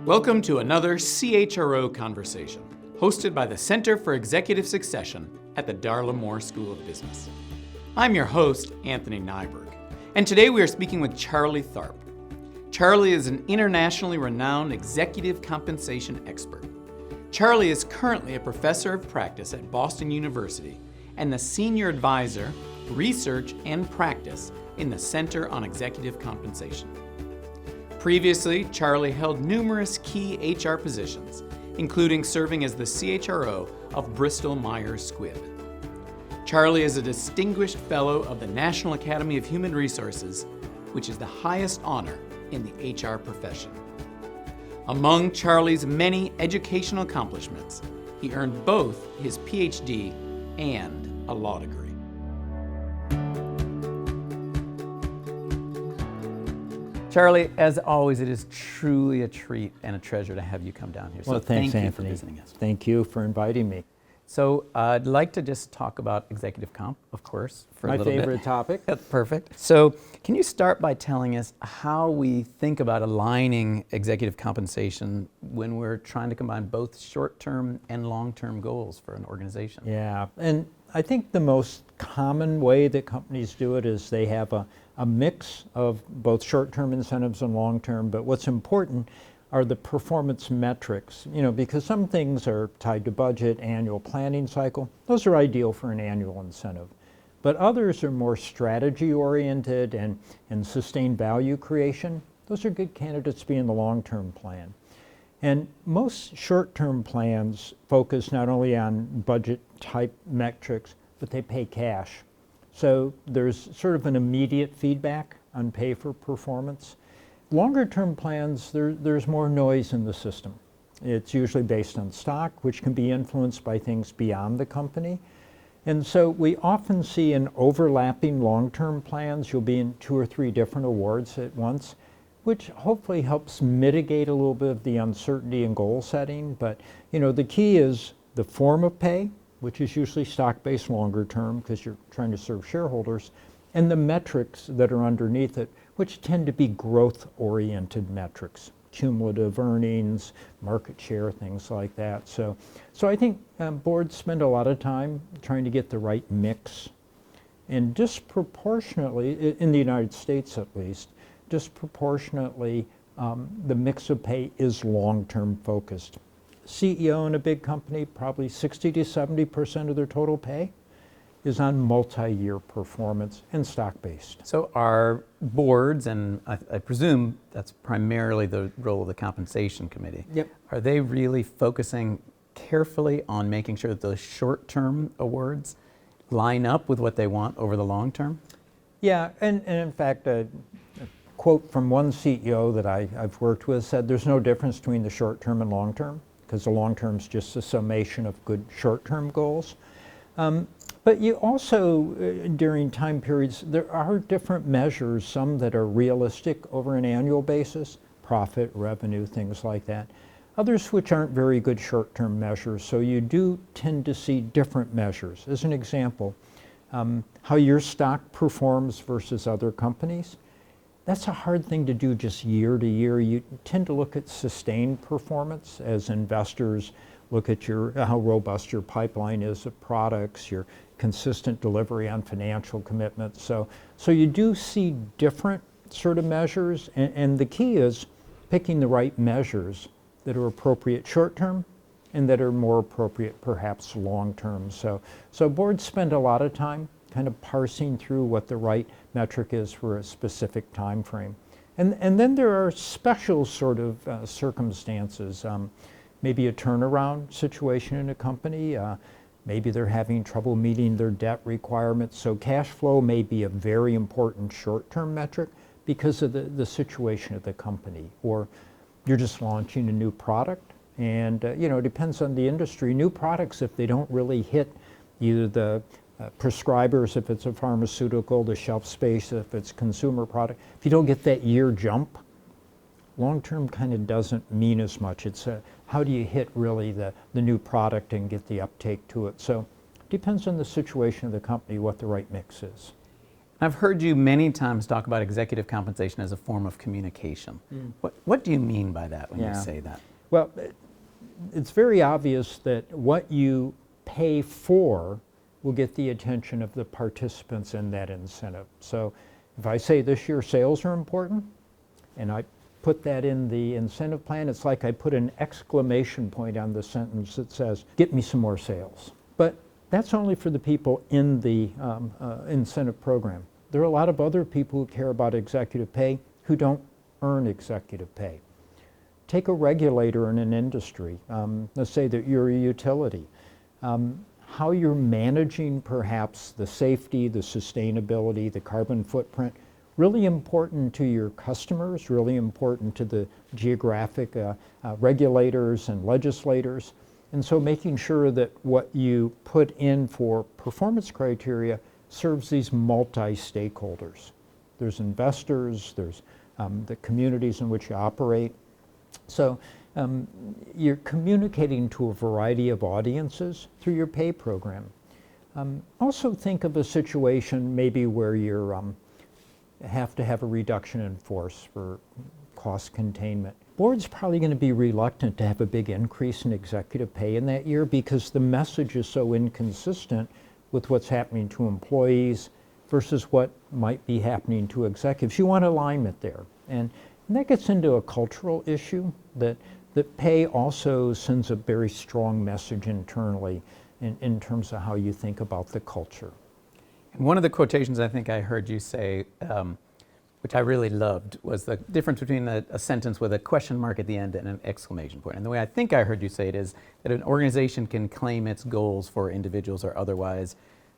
Welcome to another CHRO Conversation, hosted by the Center for Executive Succession at the Darla Moore School of Business. I'm your host, Anthony Nyberg, and today we are speaking with Charlie Tharp. Charlie is an internationally renowned executive compensation expert. Charlie is currently a professor of practice at Boston University and the senior advisor, research and practice in the Center on Executive Compensation. Previously, Charlie held numerous key HR positions, including serving as the CHRO of Bristol Myers Squibb. Charlie is a distinguished fellow of the National Academy of Human Resources, which is the highest honor in the HR profession. Among Charlie's many educational accomplishments, he earned both his PhD and a law degree. Charlie, as always, it is truly a treat and a treasure to have you come down here. So well, thanks, thank you Anthony. for visiting us. Thank you for inviting me. So I'd like to just talk about executive comp, of course, for a little bit. My favorite topic. That's perfect. So can you start by telling us how we think about aligning executive compensation when we're trying to combine both short-term and long-term goals for an organization? Yeah, and I think the most common way that companies do it is they have a mix of both short-term incentives and long-term, but what's important are the performance metrics, because some things are tied to budget, annual planning cycle. Those are ideal for an annual incentive. But others are more strategy-oriented and sustained value creation. Those are good candidates to be in the long-term plan. And most short-term plans focus not only on budget-type metrics, but they pay cash. So there's sort of an immediate feedback on pay for performance. Longer-term plans, there's more noise in the system. It's usually based on stock, which can be influenced by things beyond the company. And so we often see in overlapping long-term plans, you'll be in 2 or 3 different awards at once, which hopefully helps mitigate a little bit of the uncertainty in goal setting. But the key is the form of pay, which is usually stock-based longer term because you're trying to serve shareholders, and the metrics that are underneath it, which tend to be growth-oriented metrics, cumulative earnings, market share, things like that. So I think boards spend a lot of time trying to get the right mix. And disproportionately, in the United States at least, disproportionately, the mix of pay is long-term focused. CEO in a big company, probably 60 to 70% of their total pay is on multi-year performance and stock-based. So are boards, and I presume that's primarily the role of the compensation committee, Yep. Are they really focusing carefully on making sure that those short-term awards line up with what they want over the long term? Yeah, and in fact, a quote from one CEO that I've worked with said there's no difference between the short-term and long-term, because the long-term is just a summation of good short-term goals. But you also, during time periods, there are different measures, some that are realistic over an annual basis, profit, revenue, things like that. Others which aren't very good short-term measures, so you do tend to see different measures. As an example, how your stock performs versus other companies. That's a hard thing to do just year to year. You tend to look at sustained performance as investors look at how robust your pipeline is of products, your consistent delivery on financial commitments. So you do see different sort of measures, and the key is picking the right measures that are appropriate short-term and that are more appropriate perhaps long-term. So boards spend a lot of time kind of parsing through what the right metric is for a specific time frame. And then there are special sort of circumstances. Maybe a turnaround situation in a company. Maybe they're having trouble meeting their debt requirements. So cash flow may be a very important short-term metric because of the situation of the company. Or you're just launching a new product, and it depends on the industry. New products, if they don't really hit either the prescribers, if it's a pharmaceutical, the shelf space, if it's consumer product, if you don't get that year jump, long-term kind of doesn't mean as much. It's how do you hit really the new product and get the uptake to it. So it depends on the situation of the company what the right mix is. I've heard you many times talk about executive compensation as a form of communication. What do you mean by that when you say that? Well, it's very obvious that what you pay for will get the attention of the participants in that incentive. So if I say this year sales are important, and I put that in the incentive plan, it's like I put an exclamation point on the sentence that says, get me some more sales. But that's only for the people in the incentive program. There are a lot of other people who care about executive pay who don't earn executive pay. Take a regulator in an industry. Let's say that you're a utility. How you're managing perhaps the safety, the sustainability, the carbon footprint, really important to your customers, really important to the geographic regulators and legislators. And so making sure that what you put in for performance criteria serves these multi-stakeholders. There's investors, there's the communities in which you operate. So you're communicating to a variety of audiences through your pay program. Also think of a situation maybe where you have to have a reduction in force for cost containment. Board's probably going to be reluctant to have a big increase in executive pay in that year because the message is so inconsistent with what's happening to employees versus what might be happening to executives. You want alignment there. And that gets into a cultural issue that pay also sends a very strong message internally in terms of how you think about the culture. And one of the quotations I think I heard you say, which I really loved, was the difference between a sentence with a question mark at the end and an exclamation point. And the way I think I heard you say it is that an organization can claim its goals for individuals or otherwise,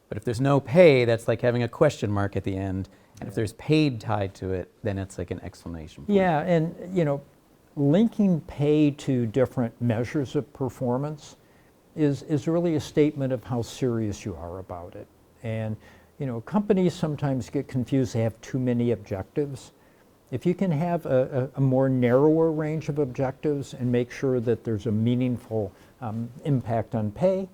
but if there's no pay, that's like having a question mark at the end. And if there's paid tied to it, then it's like an exclamation point. Yeah, and linking pay to different measures of performance is really a statement of how serious you are about it. And companies sometimes get confused, they have too many objectives. If you can have a more narrower range of objectives and make sure that there's a meaningful impact on pay,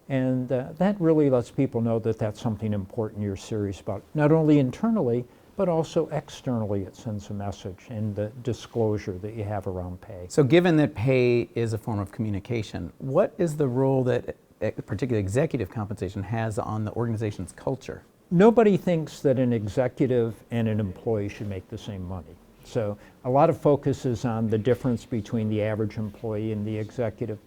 and that really lets people know that that's something important you're serious about, not only internally, but also externally. It sends a message in the disclosure that you have around pay. So given that pay is a form of communication, what is the role that particularly executive compensation has on the organization's culture? Nobody thinks that an executive and an employee should make the same money. So a lot of focus is on the difference between the average employee and the executive.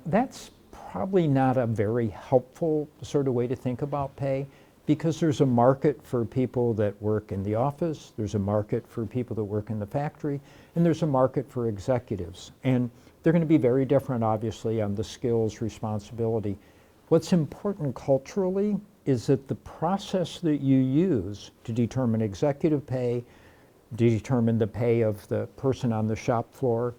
That's probably not a very helpful sort of way to think about pay, because there's a market for people that work in the office, there's a market for people that work in the factory, and there's a market for executives. And they're going to be very different, obviously, on the skills, responsibility. What's important culturally is that the process that you use to determine executive pay, to determine the pay of the person on the shop floor,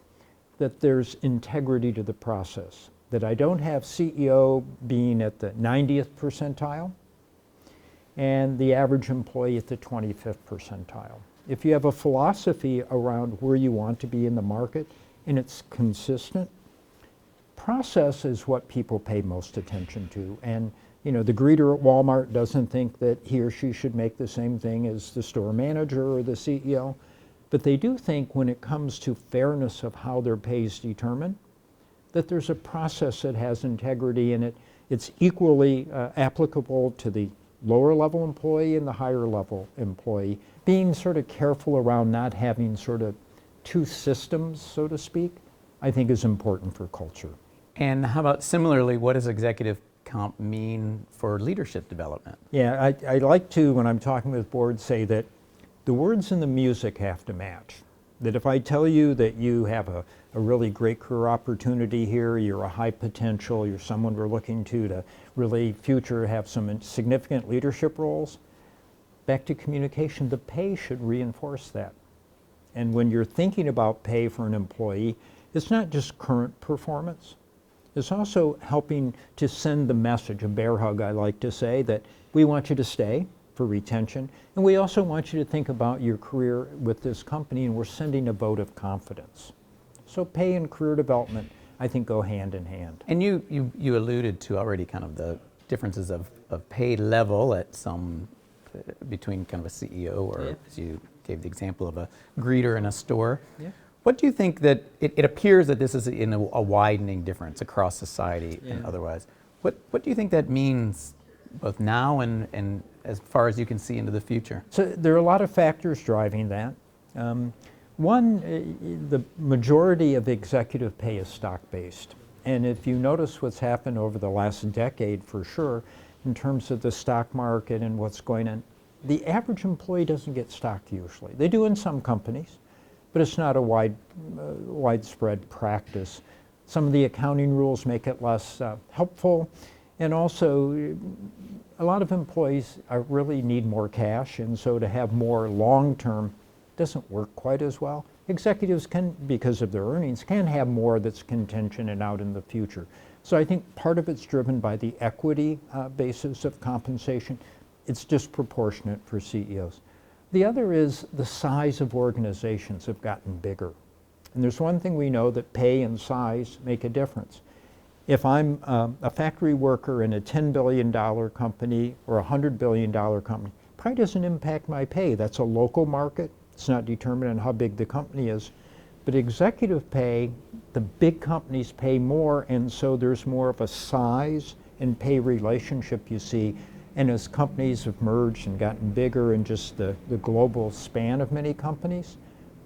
that there's integrity to the process. That I don't have CEO being at the 90th percentile and the average employee at the 25th percentile. If you have a philosophy around where you want to be in the market and it's consistent, process is what people pay most attention to. And the greeter at Walmart doesn't think that he or she should make the same thing as the store manager or the CEO, but they do think when it comes to fairness of how their pay is determined, that there's a process that has integrity in it. It's equally applicable to the lower level employee and the higher level employee. Being sort of careful around not having sort of two systems, so to speak, I think is important for culture. And how about similarly, what does executive comp mean for leadership development? Yeah, I like to, when I'm talking with boards, say that the words and the music have to match. That if I tell you that you have a really great career opportunity here, you're a high potential, you're someone we're looking to really future have some significant leadership roles, back to communication, the pay should reinforce that. And when you're thinking about pay for an employee, it's not just current performance. It's also helping to send the message, a bear hug I like to say, that we want you to stay for retention, and we also want you to think about your career with this company, and we're sending a vote of confidence. So pay and career development, I think, go hand in hand. And you alluded to already kind of the differences of pay level at some between kind of a CEO or, Yeah. as you gave the example of a greeter in a store. Yeah. What do you think that, it appears that this is in a widening difference across society and Yeah. otherwise. What do you think that means both now and as far as you can see into the future? So there are a lot of factors driving that. One, the majority of executive pay is stock-based. And if you notice what's happened over the last decade, for sure, in terms of the stock market and what's going on, the average employee doesn't get stock usually. They do in some companies, but it's not a widespread practice. Some of the accounting rules make it less helpful, and also a lot of employees really need more cash, and so to have more long-term doesn't work quite as well. Executives can, because of their earnings, can have more that's contingent and out in the future. So I think part of it's driven by the equity basis of compensation. It's disproportionate for CEOs. The other is the size of organizations have gotten bigger. And there's one thing we know, that pay and size make a difference. If I'm a factory worker in a $10 billion company or a $100 billion company, probably doesn't impact my pay. That's a local market. It's not determined on how big the company is. But executive pay, the big companies pay more, and so there's more of a size and pay relationship you see. And as companies have merged and gotten bigger in just the global span of many companies,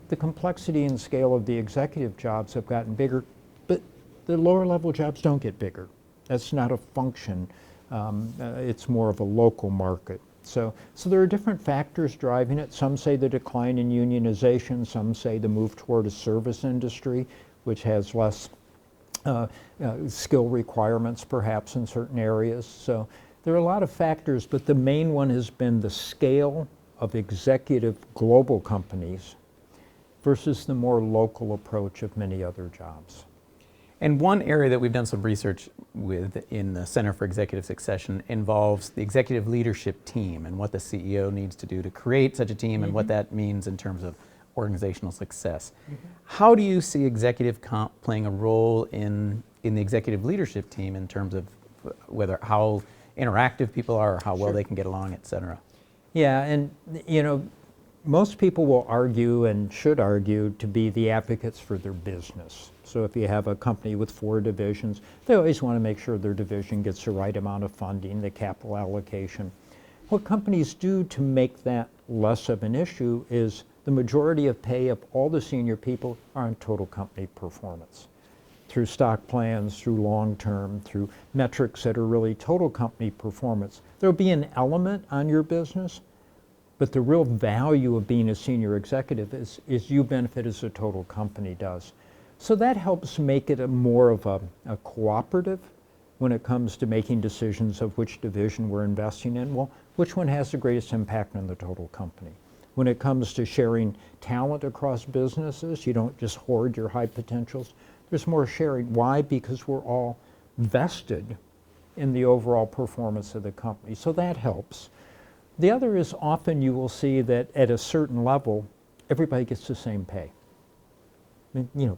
the complexity and scale of the executive jobs have gotten bigger, but the lower level jobs don't get bigger. That's not a function. It's more of a local market. So there are different factors driving it. Some say the decline in unionization, some say the move toward a service industry, which has less skill requirements perhaps in certain areas. So there are a lot of factors, but the main one has been the scale of executive global companies versus the more local approach of many other jobs. And one area that we've done some research with in the Center for Executive Succession involves the executive leadership team and what the CEO needs to do to create such a team and what that means in terms of organizational success. How do you see executive comp playing a role in the executive leadership team in terms of how interactive people are or how well they can get along, et cetera? Yeah, and most people will argue and should argue to be the advocates for their business. So if you have a company with 4 divisions, they always want to make sure their division gets the right amount of funding, the capital allocation. What companies do to make that less of an issue is the majority of pay of all the senior people are on total company performance. Through stock plans, through long-term, through metrics that are really total company performance. There'll be an element on your business, but the real value of being a senior executive is you benefit as a total company does. So that helps make it more of a cooperative when it comes to making decisions of which division we're investing in. Well, which one has the greatest impact on the total company? When it comes to sharing talent across businesses, you don't just hoard your high potentials. There's more sharing. Why? Because we're all vested in the overall performance of the company. So that helps. The other is often you will see that at a certain level, everybody gets the same pay.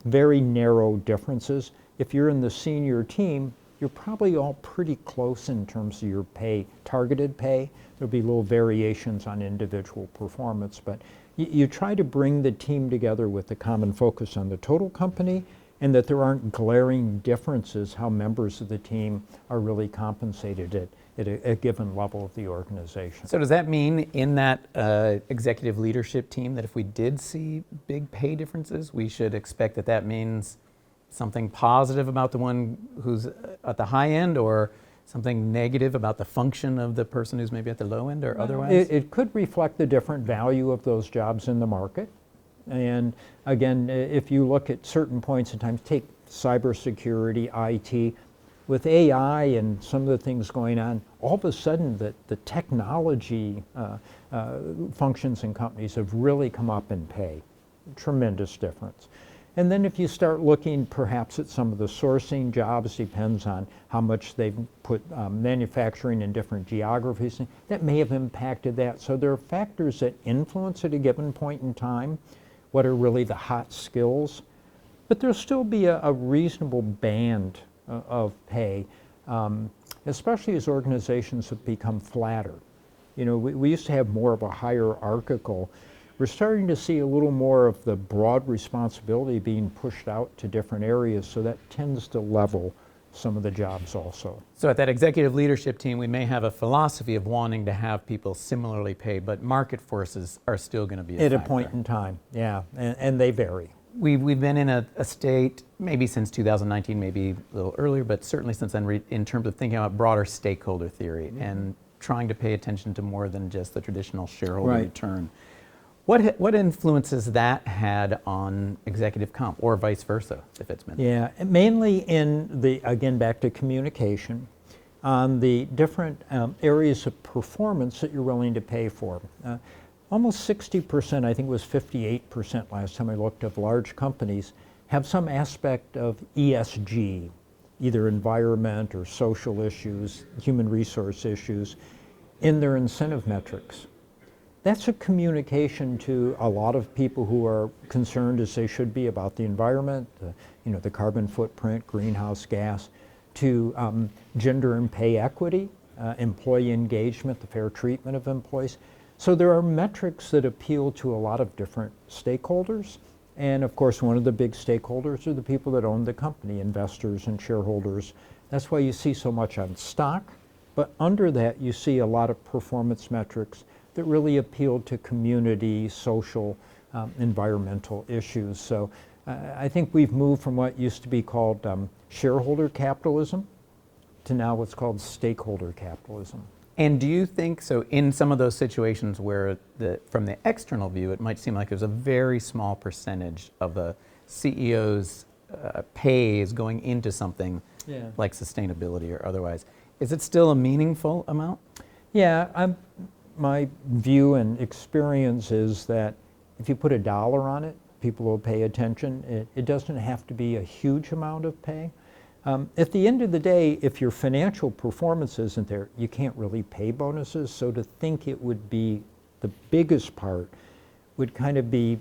Very narrow differences. If you're in the senior team, you're probably all pretty close in terms of your pay, targeted pay. There'll be little variations on individual performance, but you try to bring the team together with a common focus on the total company, and that there aren't glaring differences how members of the team are really compensated at a given level of the organization. So does that mean in that executive leadership team that if we did see big pay differences, we should expect that means something positive about the one who's at the high end, or something negative about the function of the person who's maybe at the low end, or otherwise? It could reflect the different value of those jobs in the market. And again, if you look at certain points in time, take cybersecurity, IT, with AI and some of the things going on, all of a sudden the technology functions in companies have really come up in pay. Tremendous difference. And then if you start looking perhaps at some of the sourcing jobs, depends on how much they've put manufacturing in different geographies, that may have impacted that. So there are factors that influence at a given point in time what are really the hot skills, but there'll still be a reasonable band of pay, especially as organizations have become flatter. We used to have more of a hierarchical. We're starting to see a little more of the broad responsibility being pushed out to different areas, so that tends to level some of the jobs also. So at that executive leadership team, we may have a philosophy of wanting to have people similarly paid, but market forces are still going to be a At a factor. point in time, yeah, and they vary. We've been in a state, maybe since 2019, maybe a little earlier, but certainly since then, in terms of thinking about broader stakeholder theory and trying to pay attention to more than just the traditional shareholder return. What influences that had on executive comp, or vice versa, if it's been? Yeah, mainly in again, back to communication, on the different areas of performance that you're willing to pay for. Almost 60%, I think it was 58% last time I looked, of large companies have some aspect of ESG, either environment or social issues, human resource issues, in their incentive metrics. That's a communication to a lot of people who are concerned, as they should be, about the environment, the carbon footprint, greenhouse gas, to gender and pay equity, employee engagement, the fair treatment of employees. So there are metrics that appeal to a lot of different stakeholders. And of course, one of the big stakeholders are the people that own the company, investors and shareholders. That's why you see so much on stock. But under that, you see a lot of performance metrics that really appeal to community, social, environmental issues. So I think we've moved from what used to be called shareholder capitalism to now what's called stakeholder capitalism. And do you think, so in some of those situations where from the external view, it might seem like there's a very small percentage of the CEO's pay is going into something like sustainability or otherwise, is it still a meaningful amount? Yeah, my view and experience is that if you put a dollar on it, people will pay attention. It doesn't have to be a huge amount of pay. At the end of the day, if your financial performance isn't there, you can't really pay bonuses. So to think it would be the biggest part would kind of be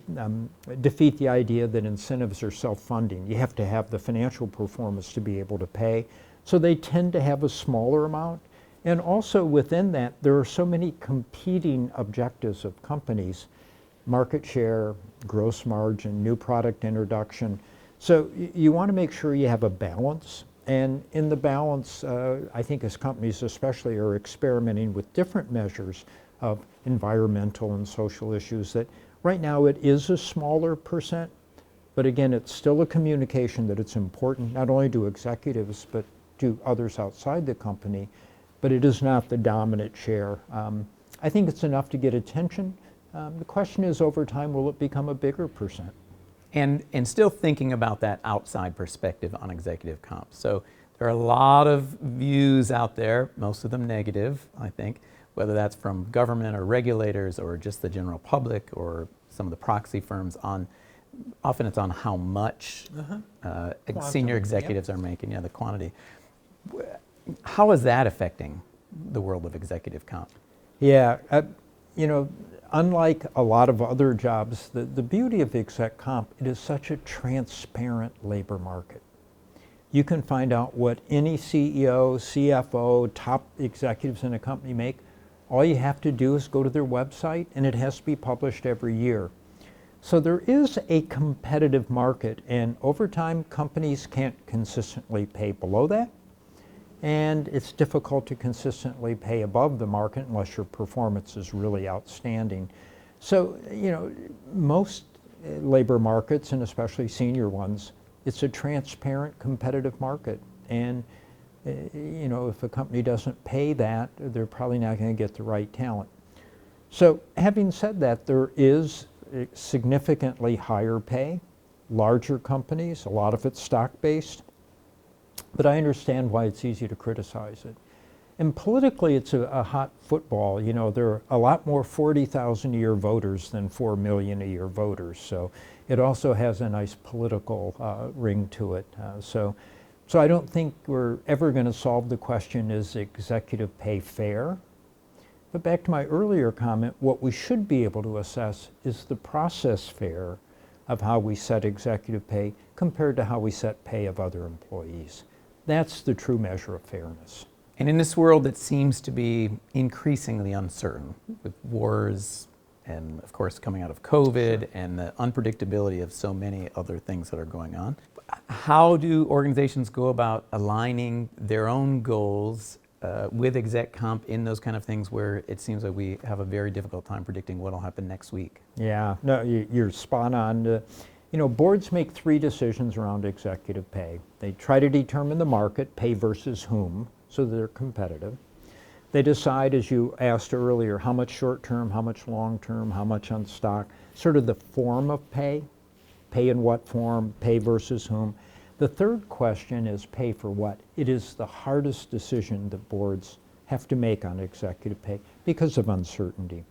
defeat the idea that incentives are self-funding. You have to have the financial performance to be able to pay. So they tend to have a smaller amount. And also within that, there are so many competing objectives of companies: market share, gross margin, new product introduction. So you want to make sure you have a balance. And in the balance, I think as companies especially are experimenting with different measures of environmental and social issues, that right now it is a smaller percent, but again, it's still a communication that it's important not only to executives, but to others outside the company, but it is not the dominant share. I think it's enough to get attention. The question is, over time, will it become a bigger percent? And still thinking about that outside perspective on executive comp. So there are a lot of views out there, most of them negative, I think, whether that's from government or regulators or just the general public or some of the proxy firms on, often it's on how much senior executives are making, the quantity. How is that affecting the world of executive comp? Yeah, unlike a lot of other jobs, the beauty of exec comp, it is such a transparent labor market. You can find out what any CEO, CFO, top executives in a company make. All you have to do is go to their website, and it has to be published every year. So there is a competitive market, and over time, companies can't consistently pay below that. And it's difficult to consistently pay above the market unless your performance is really outstanding. So, most labor markets, and especially senior ones, it's a transparent, competitive market. And, if a company doesn't pay that, they're probably not going to get the right talent. So, having said that, there is significantly higher pay, larger companies, a lot of it's stock-based. But I understand why it's easy to criticize it. And politically, it's a hot football. There are a lot more 40,000 a year voters than 4 million a year voters. So it also has a nice political ring to it. So I don't think we're ever going to solve the question, is executive pay fair? But back to my earlier comment, what we should be able to assess is the process fair of how we set executive pay compared to how we set pay of other employees. That's the true measure of fairness. And in this world that seems to be increasingly uncertain, with wars and, of course, coming out of COVID and the unpredictability of so many other things that are going on, how do organizations go about aligning their own goals with exec comp in those kind of things where it seems like we have a very difficult time predicting what will happen next week? Yeah, no, you're spot on. Boards make 3 decisions around executive pay. They try to determine the market, pay versus whom, so that they're competitive. They decide, as you asked earlier, how much short-term, how much long-term, how much on stock, sort of the form of pay in what form, pay versus whom. The third question is pay for what? It is the hardest decision that boards have to make on executive pay because of uncertainty.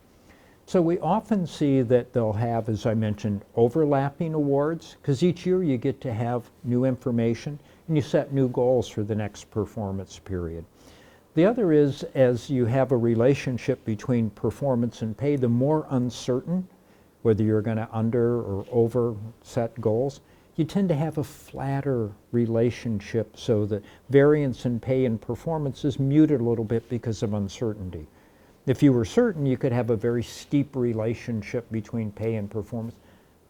So we often see that they'll have, as I mentioned, overlapping awards, because each year you get to have new information and you set new goals for the next performance period. The other is, as you have a relationship between performance and pay, the more uncertain, whether you're going to under or over set goals, you tend to have a flatter relationship so that variance in pay and performance is muted a little bit because of uncertainty. If you were certain, you could have a very steep relationship between pay and performance.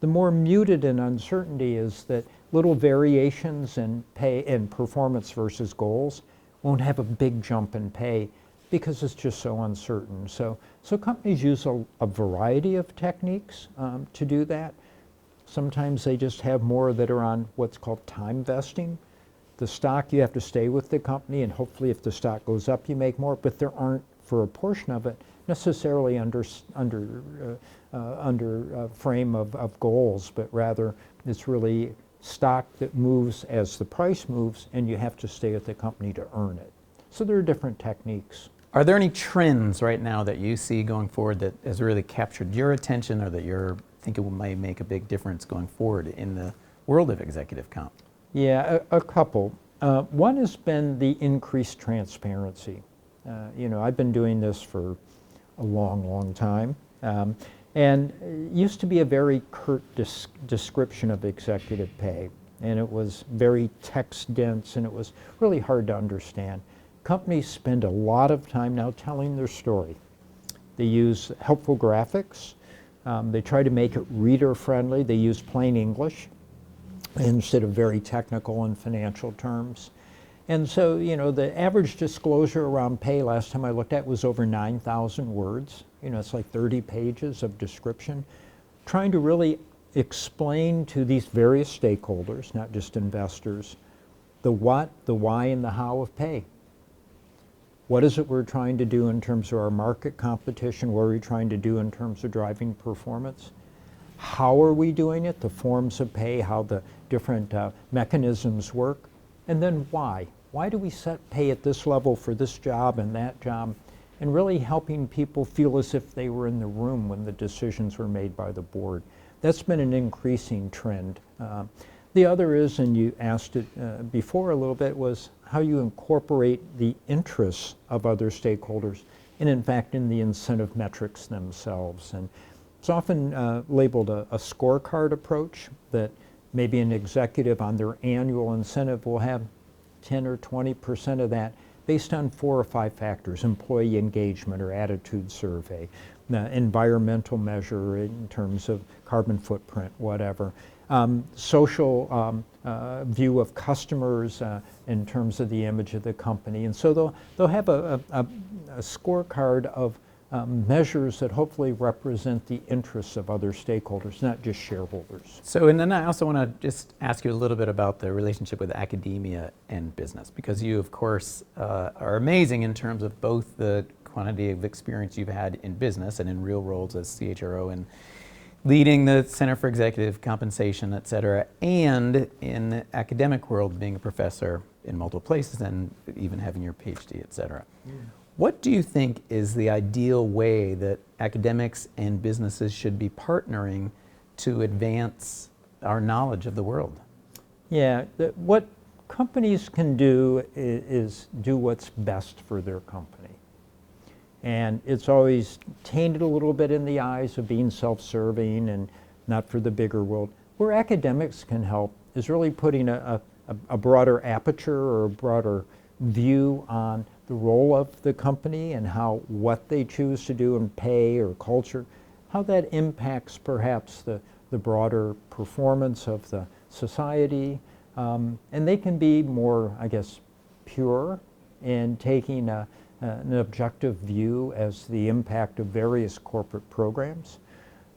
The more muted in uncertainty is that little variations in pay and performance versus goals won't have a big jump in pay because it's just so uncertain. So companies use a variety of techniques to do that. Sometimes they just have more that are on what's called time vesting. The stock, you have to stay with the company, and hopefully if the stock goes up, you make more, but there aren't, for a portion of it, necessarily under frame of goals, but rather it's really stock that moves as the price moves, and you have to stay at the company to earn it. So there are different techniques. Are there any trends right now that you see going forward that has really captured your attention, or that you're thinking might make a big difference going forward in the world of executive comp? Yeah, a couple. One has been the increased transparency. I've been doing this for a long time, and it used to be a very curt description of executive pay, and it was very text dense, and it was really hard to understand. Companies spend a lot of time now telling their story. They use helpful graphics. They try to make it reader friendly. They use plain English instead of very technical and financial terms. And so, the average disclosure around pay last time I looked at was over 9,000 words. It's like 30 pages of description, trying to really explain to these various stakeholders, not just investors, the what, the why, and the how of pay. What is it we're trying to do in terms of our market competition? What are we trying to do in terms of driving performance? How are we doing it? The forms of pay, how the different mechanisms work. And then why? Why do we set pay at this level for this job and that job? And really helping people feel as if they were in the room when the decisions were made by the board. That's been an increasing trend. The other is, and you asked it before a little bit, was how you incorporate the interests of other stakeholders and, in fact, in the incentive metrics themselves. And it's often labeled a scorecard approach, that maybe an executive on their annual incentive will have 10 or 20% of that based on 4 or 5 factors: employee engagement or attitude survey, environmental measure in terms of carbon footprint, whatever, social view of customers in terms of the image of the company. And so they'll have a scorecard of measures that hopefully represent the interests of other stakeholders, not just shareholders. So, and then I also want to just ask you a little bit about the relationship with academia and business, because you, of course, are amazing in terms of both the quantity of experience you've had in business and in real roles as CHRO and leading the Center for Executive Compensation, et cetera, and in the academic world, being a professor in multiple places and even having your PhD, et cetera. Yeah. What do you think is the ideal way that academics and businesses should be partnering to advance our knowledge of the world? Yeah, what companies can do is do what's best for their company. And it's always tainted a little bit in the eyes of being self-serving and not for the bigger world. Where academics can help is really putting a broader aperture or a broader view on the role of the company and how what they choose to do in pay or culture, how that impacts perhaps the broader performance of the society. And they can be more, I guess, pure in taking an objective view as the impact of various corporate programs.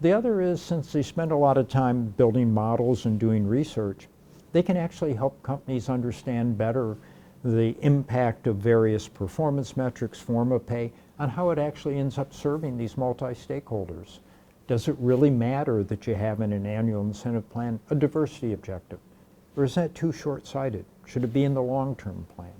The other is, since they spend a lot of time building models and doing research, they can actually help companies understand better the impact of various performance metrics, form of pay, on how it actually ends up serving these multi-stakeholders. Does it really matter that you have in an annual incentive plan a diversity objective? Or is that too short-sighted? Should it be in the long-term plan?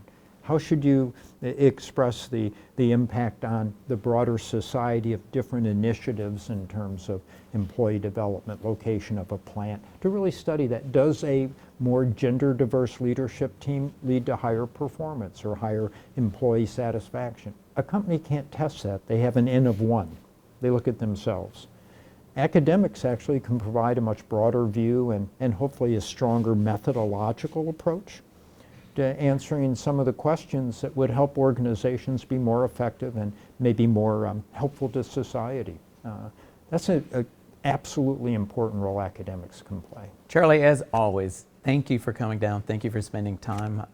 How should you express the impact on the broader society of different initiatives in terms of employee development, location of a plant, to really study that? Does a more gender diverse leadership team lead to higher performance or higher employee satisfaction? A company can't test that. They have an N of one. They look at themselves. Academics actually can provide a much broader view and hopefully a stronger methodological approach to answering some of the questions that would help organizations be more effective and maybe more helpful to society. That's an absolutely important role academics can play. Charlie, as always, thank you for coming down. Thank you for spending time.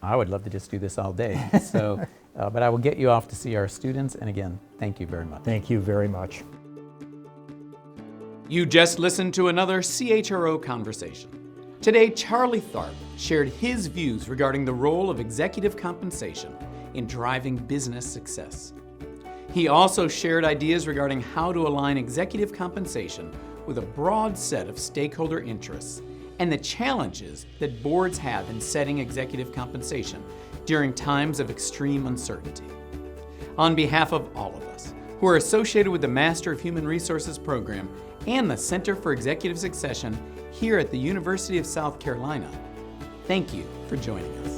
I would love to just do this all day. So, but I will get you off to see our students. And again, thank you very much. Thank you very much. You just listened to another CHRO conversation. Today, Charlie Tharp shared his views regarding the role of executive compensation in driving business success. He also shared ideas regarding how to align executive compensation with a broad set of stakeholder interests and the challenges that boards have in setting executive compensation during times of extreme uncertainty. On behalf of all of us who are associated with the Master of Human Resources program and the Center for Executive Succession here at the University of South Carolina, thank you for joining us.